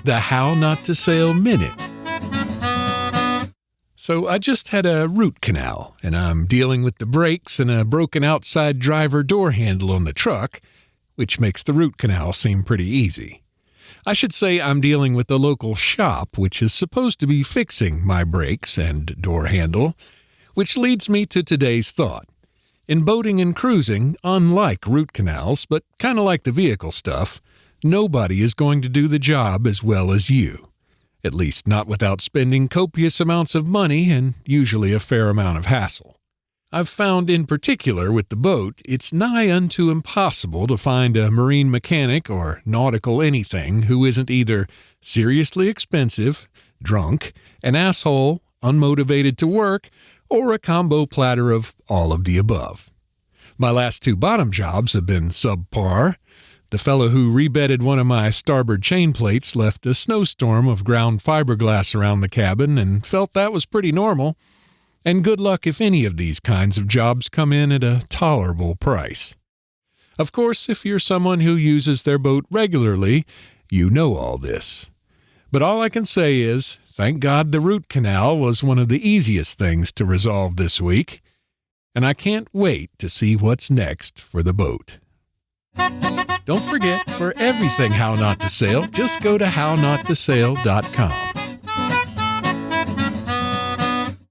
the How Not to Sail Minute. So I just had a root canal, and I'm dealing with the brakes and a broken outside driver door handle on the truck, which makes the root canal seem pretty easy. I should say I'm dealing with the local shop, which is supposed to be fixing my brakes and door handle, which leads me to today's thought. In boating and cruising, unlike root canals, but kind of like the vehicle stuff, nobody is going to do the job as well as you. At least not without spending copious amounts of money and usually a fair amount of hassle. I've found in particular with the boat, it's nigh unto impossible to find a marine mechanic or nautical anything who isn't either seriously expensive, drunk, an asshole, unmotivated to work, or a combo platter of all of the above. My last 2 bottom jobs have been subpar. The fellow who rebedded one of my starboard chain plates left a snowstorm of ground fiberglass around the cabin and felt that was pretty normal. And good luck if any of these kinds of jobs come in at a tolerable price. Of course, if you're someone who uses their boat regularly, you know all this. But all I can say is, thank God the root canal was one of the easiest things to resolve this week, and I can't wait to see what's next for the boat. Don't forget, for everything How Not to Sail, just go to HowNotToSail.com.